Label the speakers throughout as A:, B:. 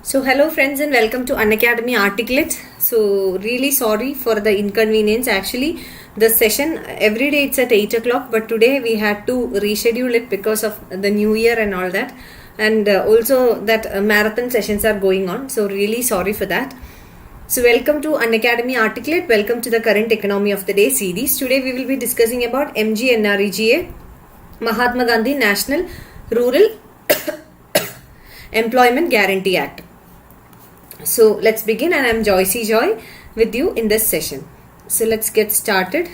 A: So hello friends and welcome to Unacademy Articulate. So really sorry for the inconvenience. Actually the session every day it's at 8 o'clock, but today we had to reschedule it because of the new year and all that, and also that marathon sessions are going on. So really sorry for that. So welcome to Unacademy Articulate. Welcome to the current economy of the day series. Today we will be discussing about MGNREGA, Mahatma Gandhi National Rural Employment Guarantee Act. So let's begin, and I'm Joicy Joy with you in this session. So let's get started.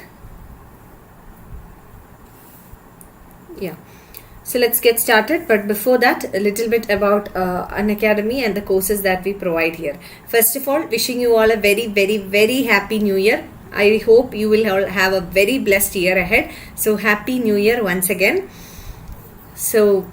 A: So let's get started, but before that a little bit about Unacademy and the courses that we provide here. First of all, wishing you all a very happy new year. I hope you will all have a very blessed year ahead. So happy new year once again. So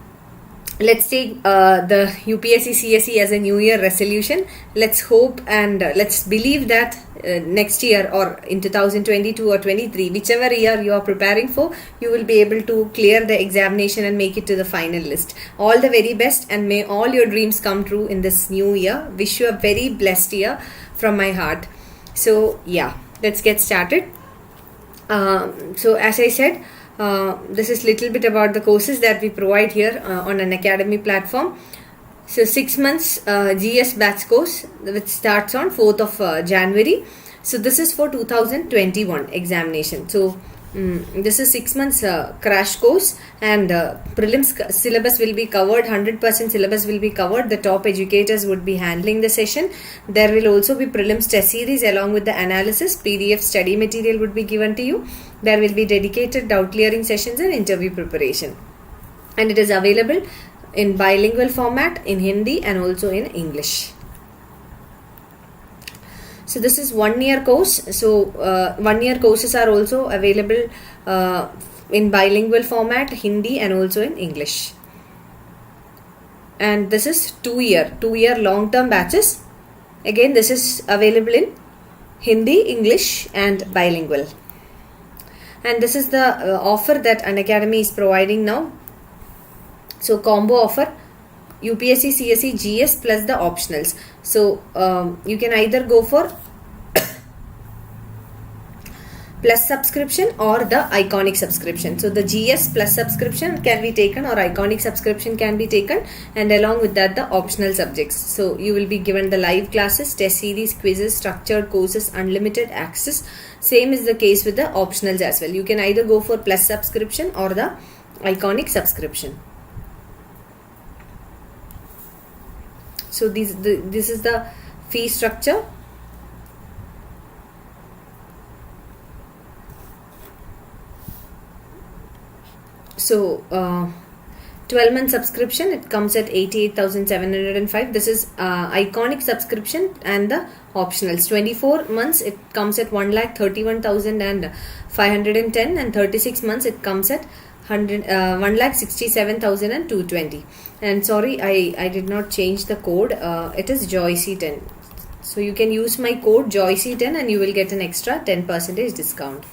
A: let's take the UPSC CSE as a new year resolution. Let's hope and let's believe that next year or in 2022 or 23, whichever year you are preparing for, you will be able to clear the examination and make it to the final list. All the very best, and may all your dreams come true in this new year. Wish you a very blessed year from my heart. So yeah, let's get started. So as I said, this is little bit about the courses that we provide here on Unacademy platform. So 6 months GS batch course which starts on 4th of January. So this is for 2021 examination. So this is 6 months crash course, and prelims syllabus will be covered. 100% syllabus will be covered. The top educators would be handling the session. There will also be prelims test series along with the analysis. PDF study material would be given to you. There will be dedicated doubt clearing sessions and interview preparation, and it is available in bilingual format in Hindi and also in English. So this is 1 year course. So 1 year courses are also available in bilingual format, Hindi and also in English. And this is 2 year long term batches. Again, this is available in Hindi, English and bilingual. And this is the offer that Unacademy is providing now. So combo offer, UPSC CSE GS plus the optionals. So you can either go for plus subscription or the iconic subscription. So the GS plus subscription can be taken or iconic subscription can be taken, and along with that the optional subjects. So you will be given the live classes, test series, quizzes, structured courses, unlimited access. Same is the case with the optionals as well. You can either go for plus subscription or the iconic subscription. So this is the fee structure. So 12-month subscription, it comes at 88,705. This is iconic subscription and the optionals. 24 months it comes at 1,31,510, and 36 months it comes at 1,67,220. And sorry, I did not change the code. It is Joicy10. So you can use my code Joicy10 and you will get an extra 10% discount.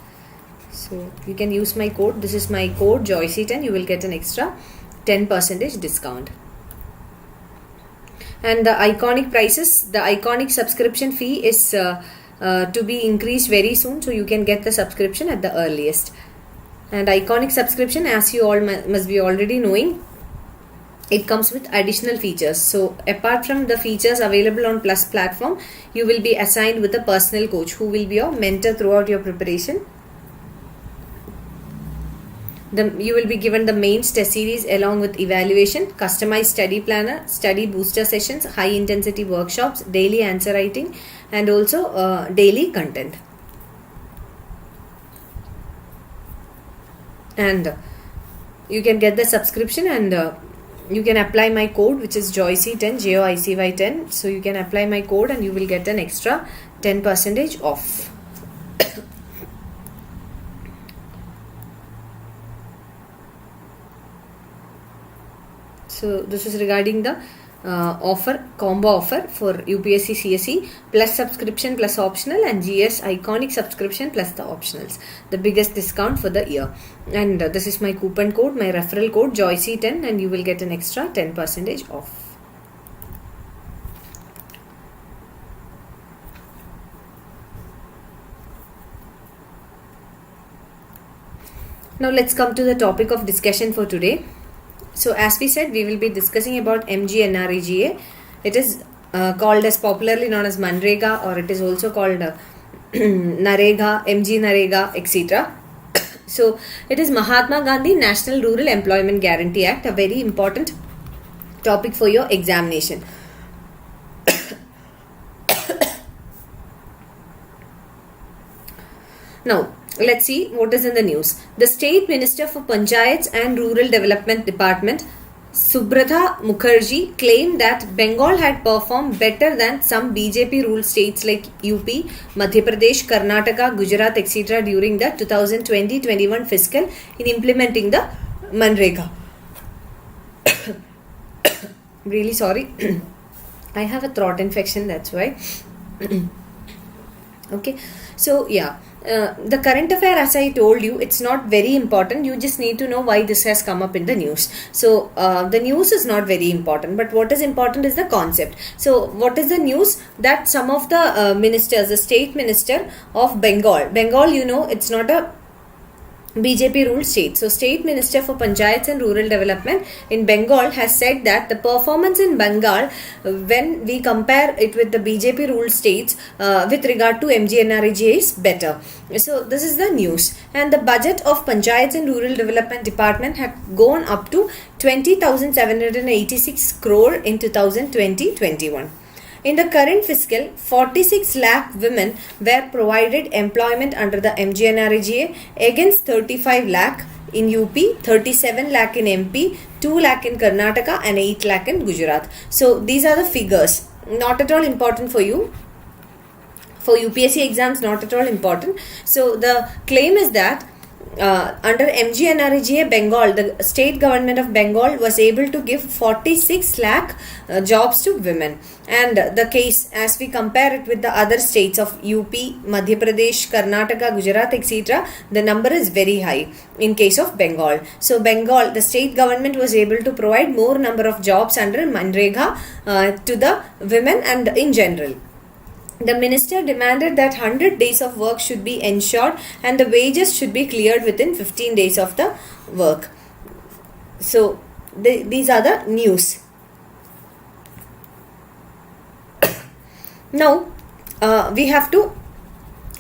A: So you can use my code. This is my code Joicy10. You will get an extra 10% discount. And the iconic prices, the iconic subscription fee is to be increased very soon. So you can get the subscription at the earliest. And iconic subscription, as you all must be already knowing, it comes with additional features. So apart from the features available on Plus platform, you will be assigned with a personal coach who will be your mentor throughout your preparation. You will be given the mains test series along with evaluation, customized study planner, study booster sessions, high intensity workshops, daily answer writing, and also daily content. And you can get the subscription, and you can apply my code, which is Joicy10, Joicy10. So you can apply my code and you will get an extra 10% off. So this is regarding the combo offer for UPSC CSE plus subscription plus optional, and GS iconic subscription plus the optionals, the biggest discount for the year. And this is my coupon code, my referral code Joicy10, and you will get an extra 10% off. Now let's come to the topic of discussion for today. So as we said, we will be discussing about MGNREGA. It is called as popularly known as MGNREGA, or it is also called NREGA, MGNREGA, etc. So it is Mahatma Gandhi National Rural Employment Guarantee Act, a very important topic for your examination. Now, let's see what is in the news. The State Minister for Panchayats and Rural Development Department, Subrata Mukherjee, claimed that Bengal had performed better than some BJP ruled states like UP, Madhya Pradesh, Karnataka, Gujarat, etc. during the 2020-21 fiscal in implementing the MGNREGA. Really sorry. I have a throat infection, that's why. Okay, so yeah. The current affair, as I told you, it's not very important. You just need to know why this has come up in the news. So the news is not very important, but what is important is the concept. So what is the news? That some of the ministers, the state minister of Bengal, you know, it's not a BJP ruled state. So State Minister for Panchayats and Rural Development in Bengal has said that the performance in Bengal, when we compare it with the BJP ruled states with regard to MGNREGA, is better. So this is the news. And the budget of Panchayats and Rural Development Department had gone up to 20,786 crore in 2020-21. In the current fiscal, 46 lakh women were provided employment under the MGNREGA against 35 lakh in UP, 37 lakh in MP, 2 lakh in Karnataka and 8 lakh in Gujarat. So these are the figures. Not at all important for you. For UPSC exams, not at all important. So the claim is that under MGNREGA Bengal, the state government of Bengal was able to give 46 lakh jobs to women. And the case, as we compare it with the other states of UP, Madhya Pradesh, Karnataka, Gujarat, etc., the number is very high in case of Bengal. So Bengal, the state government was able to provide more number of jobs under MGNREGA to the women and in general. The minister demanded that 100 days of work should be ensured and the wages should be cleared within 15 days of the work. So, these are the news. Now, we have to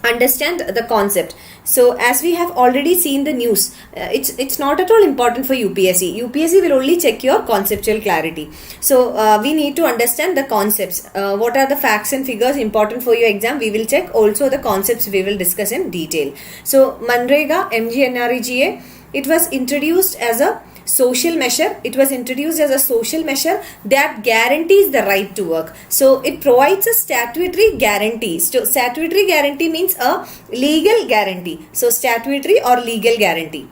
A: understand the concept. So as we have already seen the news, it's not at all important for UPSC. UPSC will only check your conceptual clarity. So we need to understand the concepts. What are the facts and figures important for your exam? We will check. Also the concepts we will discuss in detail. So MGNREGA, it was introduced as a social measure. It was introduced as a social measure that guarantees the right to work. So it provides a statutory guarantee. So statutory guarantee means a legal guarantee. So statutory or legal guarantee.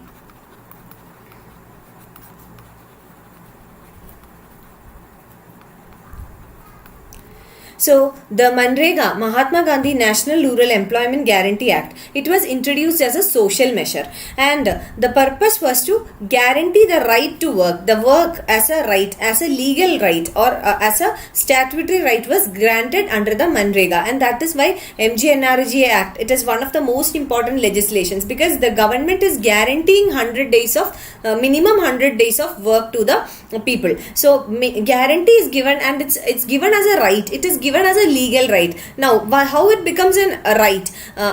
A: So, the MGNREGA, Mahatma Gandhi National Rural Employment Guarantee Act, it was introduced as a social measure, and the purpose was to guarantee the right to work. The work as a right, as a legal right or as a statutory right was granted under the MGNREGA, and that is why MGNREGA Act, it is one of the most important legislations, because the government is guaranteeing 100 days of minimum 100 days of work to the people. So guarantee is given, and it's given as a right. It is given as a legal right. Now, how it becomes a right?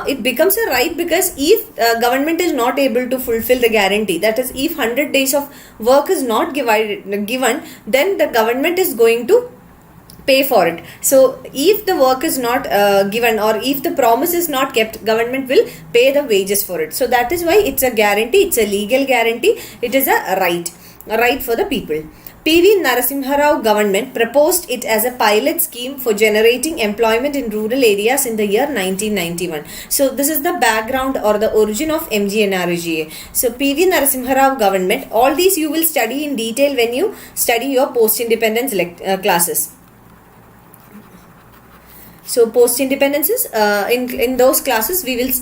A: It becomes a right because if government is not able to fulfill the guarantee, that is, if 100 days of work is not given, then the government is going to pay for it. So if the work is not given, or if the promise is not kept, government will pay the wages for it. So that is why it's a guarantee. It's a legal guarantee. It is a right for the people. P.V. Narasimha Rao government proposed it as a pilot scheme for generating employment in rural areas in the year 1991. So this is the background or the origin of MGNREGA. So P.V. Narasimha Rao government, all these you will study in detail when you study your post-independence classes. So post-independences, in those classes we will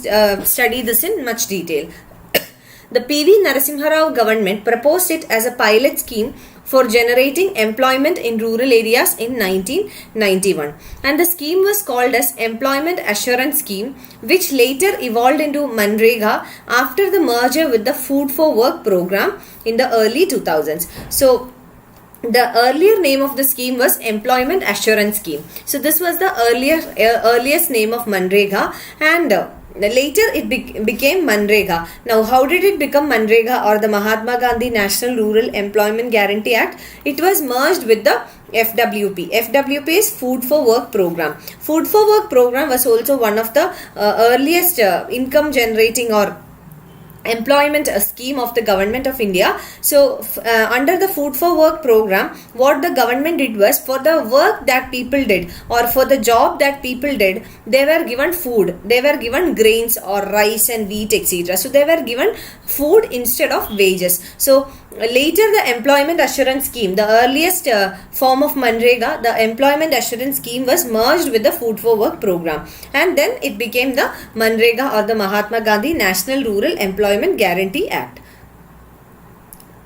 A: study this in much detail. The PV Narasimha Rao government proposed it as a pilot scheme for generating employment in rural areas in 1991, and the scheme was called as Employment Assurance Scheme, which later evolved into MGNREGA after the merger with the Food for Work program in the early 2000s. So the earlier name of the scheme was Employment Assurance Scheme. So this was the earliest name of MGNREGA, and later it became MGNREGA. Now, how did it become MGNREGA, or the Mahatma Gandhi National Rural Employment Guarantee Act? It was merged with the FWP. FWP is Food for Work program. Food for Work program was also one of the earliest income generating or employment scheme of the government of India. So under the Food for Work program, what the government did was, for the work that people did or for the job that people did, they were given food, they were given grains or rice and wheat, etc. So they were given food instead of wages. So later the Employment Assurance Scheme, the earliest form of MGNREGA, the Employment Assurance Scheme was merged with the Food for Work program, and then it became the MGNREGA, or the Mahatma Gandhi National Rural Employment Guarantee Act.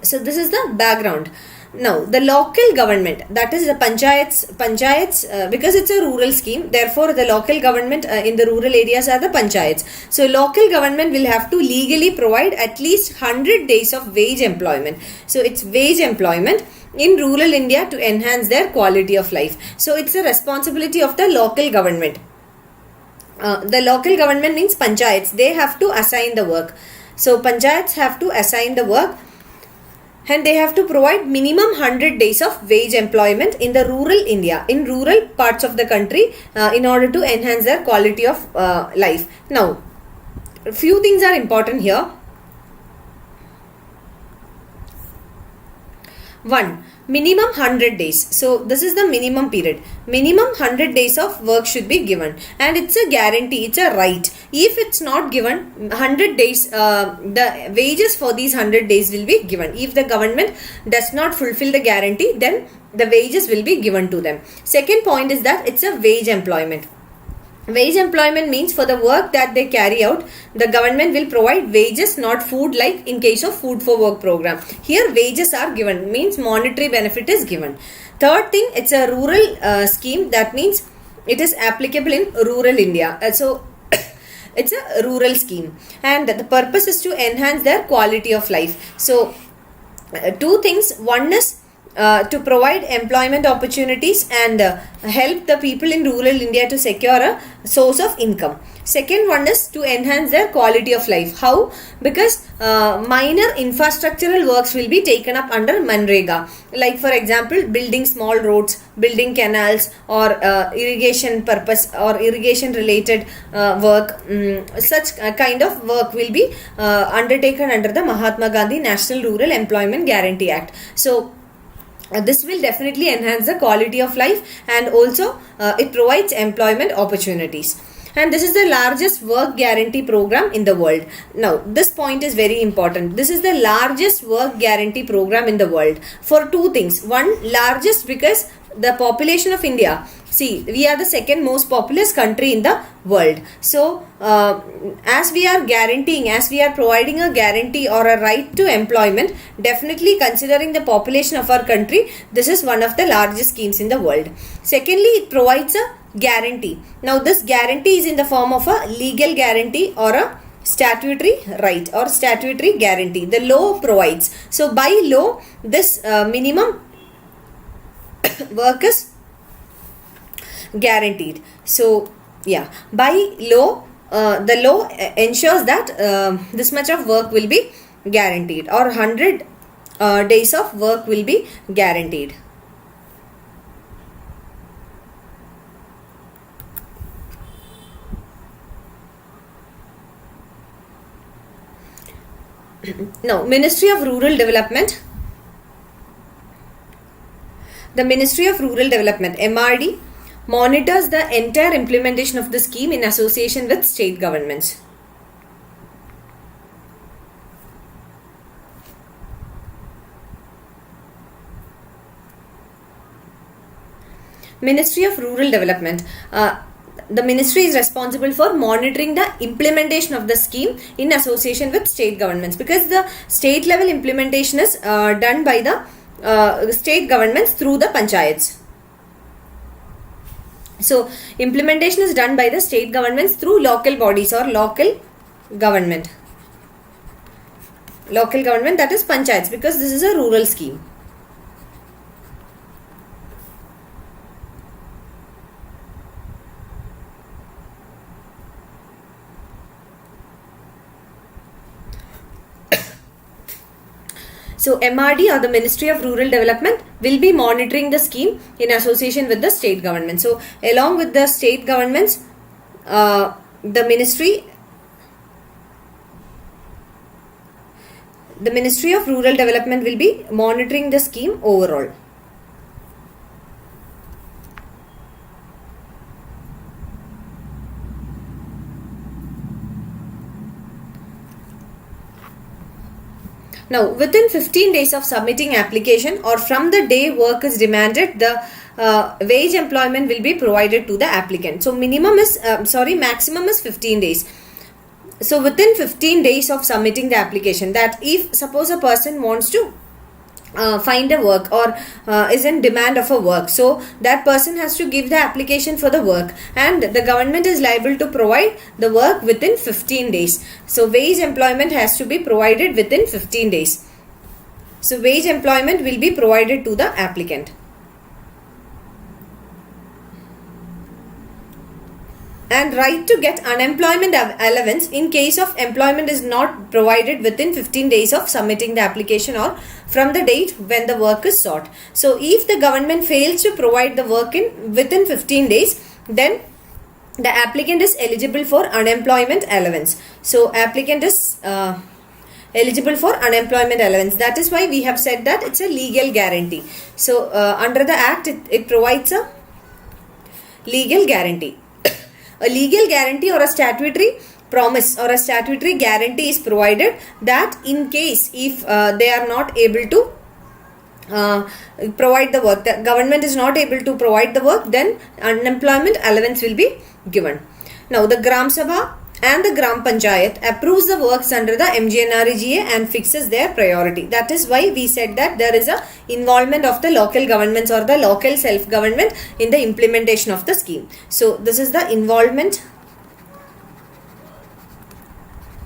A: So this is the background. Now the local government, that is the panchayats, because it's a rural scheme, therefore the local government in the rural areas are the panchayats. So local government will have to legally provide at least 100 days of wage employment. So it's wage employment in rural India to enhance their quality of life. So it's a responsibility of the local government. The local government means panchayats. They have to assign the work. So panchayats have to assign the work, and they have to provide minimum 100 days of wage employment in the rural India, in rural parts of the country, in order to enhance their quality of life. Now, a few things are important here. 1. Minimum 100 days. So this is the minimum period. Minimum 100 days of work should be given, and it's a guarantee, it's a right. If it's not given 100 days, the wages for these 100 days will be given. If the government does not fulfill the guarantee, then the wages will be given to them. Second point is that it's a wage employment. Wage employment means for the work that they carry out, the government will provide wages, not food, like in case of Food for Work program. Here wages are given, means monetary benefit is given. Third thing, it's a rural scheme, that means it is applicable in rural India. So it's a rural scheme, and the purpose is to enhance their quality of life. So two things. One is to provide employment opportunities and help the people in rural India to secure a source of income. Second one is to enhance their quality of life. How? Because minor infrastructural works will be taken up under MGNREGA. Like for example, building small roads, building canals, or irrigation purpose or irrigation related work. Such kind of work will be undertaken under the Mahatma Gandhi National Rural Employment Guarantee Act. So this will definitely enhance the quality of life, and also it provides employment opportunities. And this is the largest work guarantee program in the world. Now, this point is very important. This is the largest work guarantee program in the world for two things. One, largest because the population of India, see, we are the second most populous country in the world. So, as we are guaranteeing, as we are providing a guarantee or a right to employment, definitely considering the population of our country, this is one of the largest schemes in the world. Secondly, it provides a guarantee. Now, this guarantee is in the form of a legal guarantee or a statutory right or statutory guarantee. The law provides. So, by law, this minimum work is guaranteed. So yeah, by law, the law ensures that this much of work will be guaranteed, or 100 days of work will be guaranteed. Now, Ministry of Rural Development. The Ministry of Rural Development, MRD, monitors the entire implementation of the scheme in association with state governments. Ministry of Rural Development. the ministry is responsible for monitoring the implementation of the scheme in association with state governments, because the state level implementation is done by the state governments through the panchayats. So implementation is done by the state governments through local bodies or local government. Local government, that is panchayats, because this is a rural scheme. So MRD, or the Ministry of Rural Development, will be monitoring the scheme in association with the state government. So along with the state governments, the Ministry of Rural Development will be monitoring the scheme overall. Now, within 15 days of submitting application or from the day work is demanded, the wage employment will be provided to the applicant. So maximum is 15 days. So within 15 days of submitting the application, that if suppose a person wants to find a work or is in demand of a work, so that person has to give the application for the work, and the government is liable to provide the work within 15 days. So wage employment has to be provided within 15 days. So wage employment will be provided to the applicant. And right to get unemployment allowance in case of employment is not provided within 15 days of submitting the application or from the date when the work is sought. So if the government fails to provide the work within 15 days, then the applicant is eligible for unemployment allowance. So applicant is eligible for unemployment allowance. That is why we have said that it's a legal guarantee. So under the act, it provides a legal guarantee. A legal guarantee or a statutory promise or a statutory guarantee is provided that in case if they are not able to provide the work, the government is not able to provide the work, then unemployment allowance will be given. Now the Gram Sabha and the Gram Panchayat approves the works under the MGNREGA and fixes their priority. That is why we said that there is a involvement of the local governments or the local self-government in the implementation of the scheme. So this is the involvement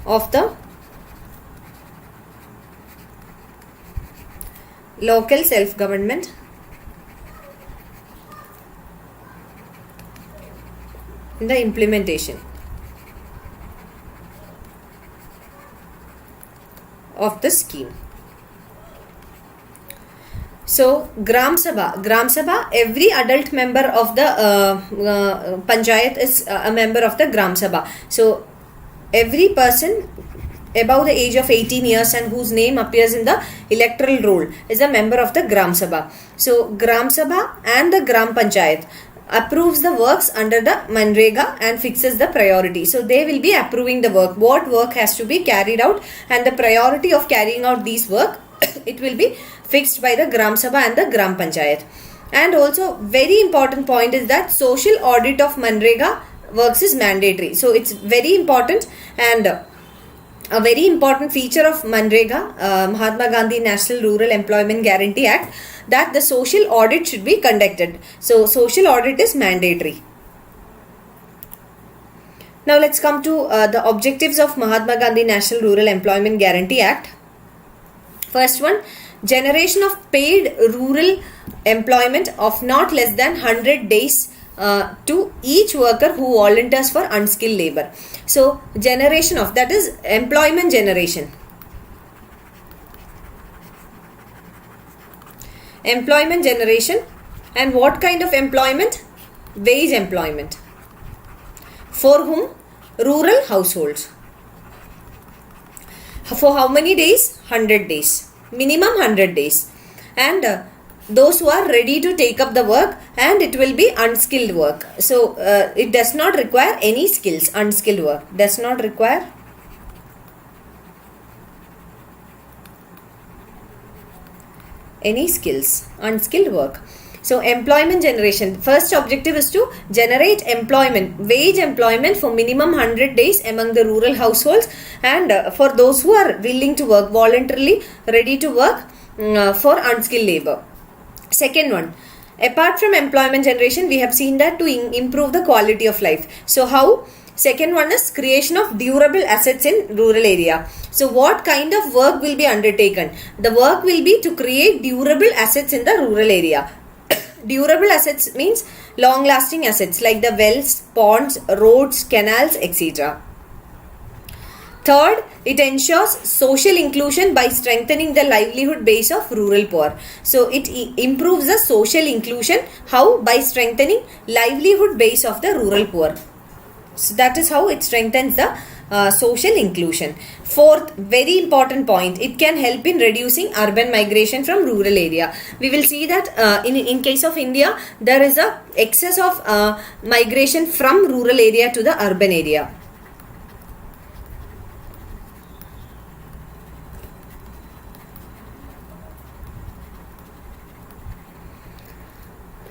A: of the local self-government in the implementation of the scheme. So Gram Sabha, every adult member of the Panchayat is a member of the Gram Sabha. So every person above the age of 18 years and whose name appears in the electoral roll is a member of the Gram Sabha. So Gram Sabha and the Gram Panchayat approves the works under the MGNREGA and fixes the priority. So they will be approving the work, what work has to be carried out, and the priority of carrying out these work it will be fixed by the Gram Sabha and the Gram Panchayat. And also very important point is that social audit of MGNREGA works is mandatory. So it's very important, and a very important feature of MGNREGA, Mahatma Gandhi National Rural Employment Guarantee Act, that the social audit should be conducted. So social audit is mandatory. Now let's come to the objectives of Mahatma Gandhi National Rural Employment Guarantee Act. First one, generation of paid rural employment of not less than 100 days to each worker who volunteers for unskilled labor. So generation of, that is employment generation. Employment generation, and what kind of employment? Wage employment. For whom? Rural households. For how many days? 100 days. Minimum 100 days. And those who are ready to take up the work, and it will be unskilled work. So it does not require any skills. Unskilled work does not require any skills. Unskilled work. So employment generation. First objective is to generate employment, wage employment for minimum 100 days among the rural households, and for those who are willing to work, voluntarily ready to work for unskilled labor. Second one, apart from employment generation, we have seen that to improve the quality of life. So how? Second one is creation of durable assets in rural area. So what kind of work will be undertaken? The work will be to create durable assets in the rural area. Durable assets means long lasting assets like the wells, ponds, roads, canals, etc. Third, it ensures social inclusion by strengthening the livelihood base of rural poor. So it improves the social inclusion. How? By strengthening livelihood base of the rural poor. So that is how it strengthens the social inclusion. Fourth, very important point, it can help in reducing urban migration from rural area. We will see that in case of India, there is a excess of migration from rural area to the urban area.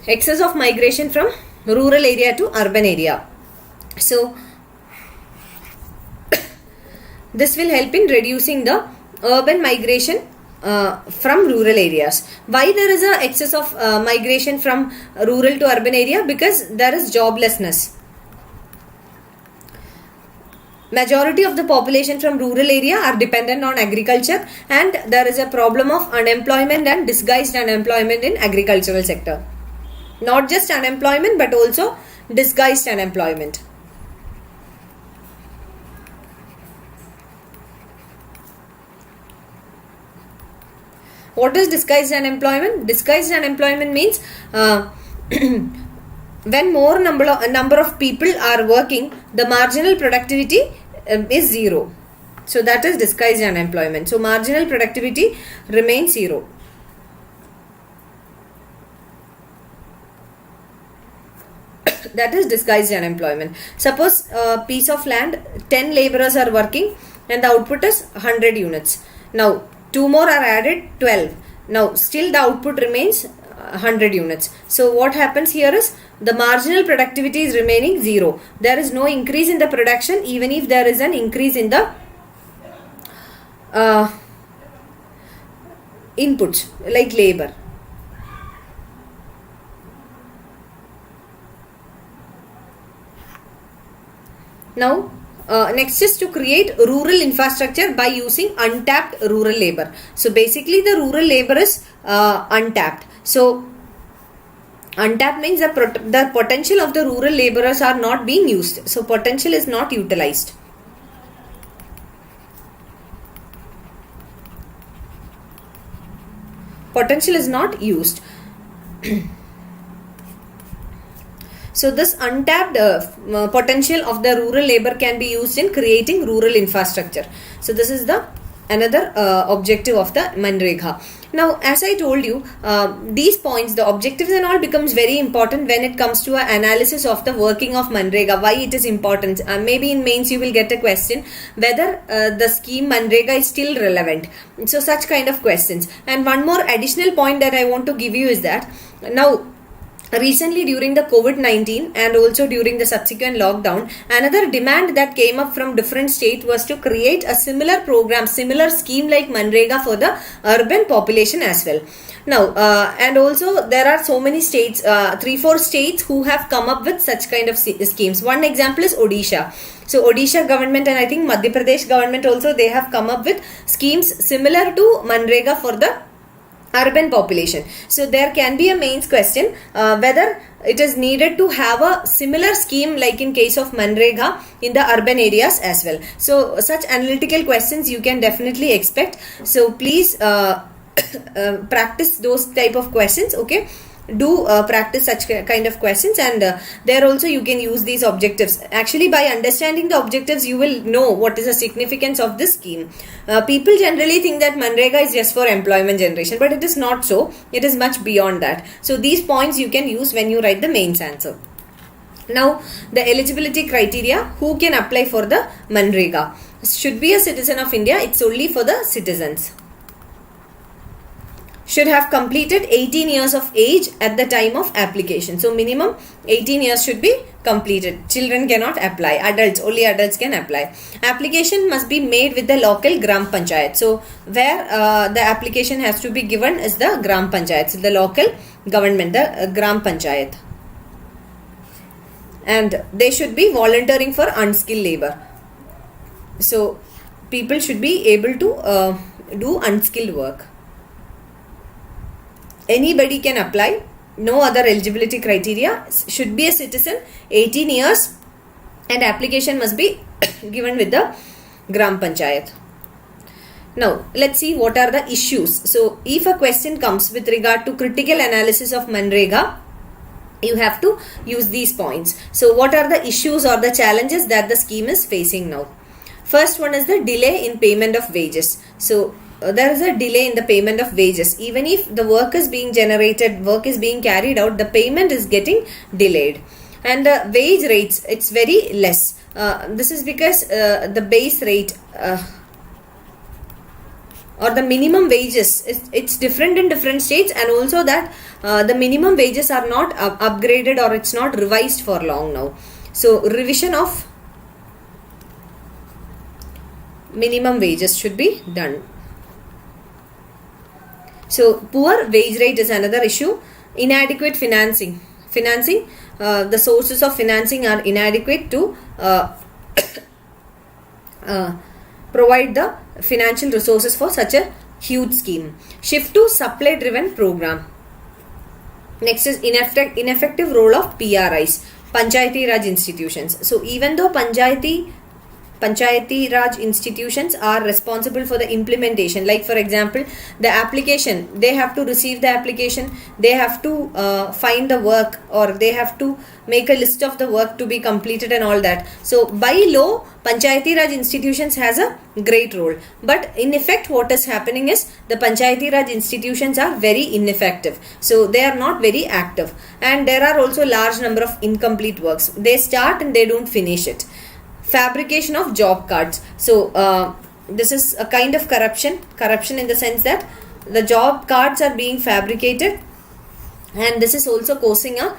A: Excess of migration from rural area to urban area. So this will help in reducing the urban migration from rural areas. Why there is a excess of migration from rural to urban area? Because there is joblessness. Majority of the population from rural area are dependent on agriculture, and there is a problem of unemployment and disguised unemployment in agricultural sector. Not just unemployment but also disguised unemployment. What is disguised unemployment? Disguised unemployment means when more number of people are working, the marginal productivity is zero. So that is disguised unemployment. So marginal productivity remains zero. That is disguised unemployment. Suppose a piece of land, 10 laborers are working and the output is 100 units. Now 2 more are added, 12. Now still the output remains 100 units. So what happens here is the marginal productivity is remaining zero. There is no increase in the production even if there is an increase in the inputs like labor. Now next is to create rural infrastructure by using untapped rural labor. So basically the rural labor is untapped. So untapped means the potential of the rural laborers are not being used. So potential is not utilized. Potential is not used. So this untapped potential of the rural labor can be used in creating rural infrastructure. So this is the another objective of the MGNREGA. Now as I told you, these points, the objectives and all becomes very important when it comes to an analysis of the working of MGNREGA, why it is important. Maybe in mains you will get a question whether the scheme MGNREGA is still relevant. So such kind of questions. And one more additional point that I want to give you is that now recently during the COVID-19 and also during the subsequent lockdown, another demand that came up from different states was to create a similar program, similar scheme like MGNREGA for the urban population as well. Now and also there are so many states, 3-4 states who have come up with such kind of schemes. One example is Odisha. So Odisha government and I think Madhya Pradesh government also, they have come up with schemes similar to MGNREGA for the urban population. So there can be a mains question whether it is needed to have a similar scheme like in case of MGNREGA in the urban areas as well. So such analytical questions you can definitely expect. So please practice those type of questions. Okay, do practice such kind of questions, and there also you can use these objectives. Actually by understanding the objectives you will know what is the significance of this scheme. People generally think that MGNREGA is just for employment generation, but it is not so. It is much beyond that. So these points you can use when you write the mains answer. Now the eligibility criteria, who can apply for the MGNREGA? Should be a citizen of India. It's only for the citizens. should have completed 18 years of age at the time of application. So minimum 18 years should be completed. Children cannot apply. Adults, only adults can apply. Application must be made with the local Gram Panchayat. So where the application has to be given is the Gram Panchayat. So the local government, the Gram Panchayat. And they should be volunteering for unskilled labor. So people should be able to do unskilled work. Anybody can apply. No other eligibility criteria. Should be a citizen, 18 years, and application must be given with the Gram Panchayat. Now, let's see what are the issues. So, if a question comes with regard to critical analysis of MGNREGA, you have to use these points. So, what are the issues or the challenges that the scheme is facing now? First one is the delay in payment of wages. So, there is a delay in the payment of wages. Even if the work is being generated, work is being carried out, the payment is getting delayed. And the wage rates, it's very less. This is because the base rate or the minimum wages, it's different in different states, and also that the minimum wages are not upgraded or it's not revised for long now. So revision of minimum wages should be done. So poor wage rate is another issue. Inadequate financing. The sources of financing are inadequate to provide the financial resources for such a huge scheme. Shift to supply driven program. Next is ineffective role of PRIs, Panchayati Raj institutions. So even though Panchayati Raj institutions are responsible for the implementation, like for example the application, they have to receive the application, they have to find the work, or they have to make a list of the work to be completed and all that. So by law, Panchayati Raj institutions has a great role, but in effect what is happening is the Panchayati Raj institutions are very ineffective. So they are not very active, and there are also large number of incomplete works. They start and they don't finish it. Fabrication of job cards. So this is a kind of corruption in the sense that the job cards are being fabricated, and this is also causing a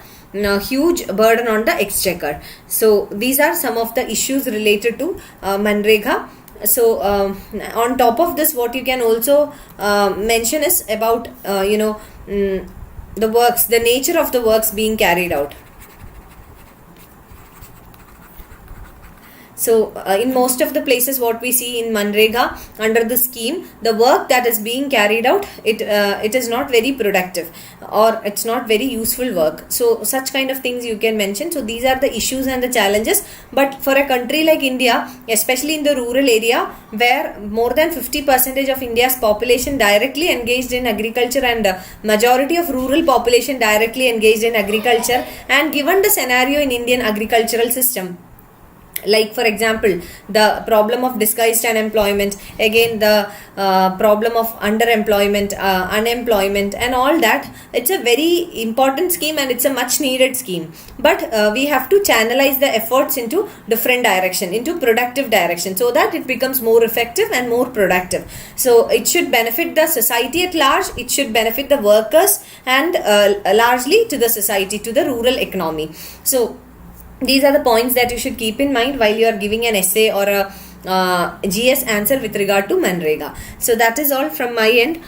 A: huge burden on the exchequer. So these are some of the issues related to MGNREGA. So on top of this, what you can also mention is about the works, the nature of the works being carried out. So in most of the places what we see in MGNREGA under the scheme, the work that is being carried out, it is not very productive, or it's not very useful work. So such kind of things you can mention. So these are the issues and the challenges. But for a country like India, especially in the rural area where more than 50% of India's population directly engaged in agriculture, and majority of rural population directly engaged in agriculture, and given the scenario in Indian agricultural system, like for example the problem of disguised unemployment, again the problem of underemployment, unemployment and all that, it's a very important scheme and it's a much needed scheme. But we have to channelize the efforts into different direction, into productive direction, so that it becomes more effective and more productive. So it should benefit the society at large, it should benefit the workers, and largely to the society, to the rural economy. So these are the points that you should keep in mind while you are giving an essay or a GS answer with regard to MGNREGA. So that is all from my end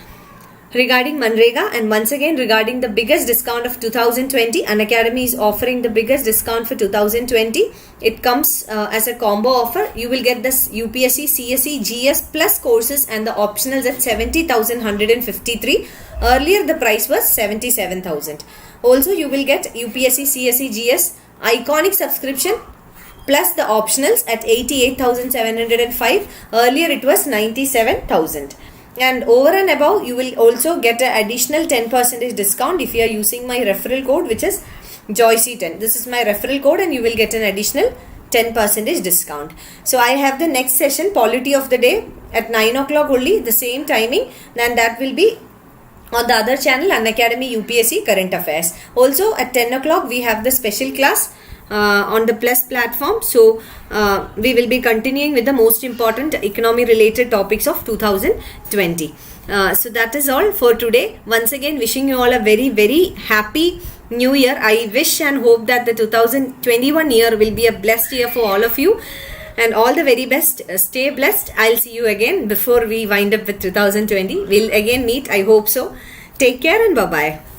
A: regarding MGNREGA. And once again, regarding the biggest discount of 2020, Unacademy is offering the biggest discount for 2020. It comes as a combo offer. You will get this UPSC CSE GS plus courses and the optionals at 70,153. Earlier the price was 77,000. Also you will get UPSC CSE GS iconic subscription plus the optionals at 88,705. Earlier it was 97,000. And over and above, you will also get an additional 10% discount if you are using my referral code, which is Joicy10. This is my referral code and you will get an additional 10% discount. So I have the next session, polity of the day, at 9 o'clock only, the same timing, and that will be on the other channel, Unacademy UPSC Current Affairs. Also at 10 o'clock we have the special class on the Plus platform. So we will be continuing with the most important economy related topics of 2020. So that is all for today. Once again, wishing you all a very, very happy new year. I wish and hope that the 2021 year will be a blessed year for all of you. And all the very best. Stay blessed. I'll see you again before we wind up with 2020. We'll again meet. I hope so. Take care and bye-bye.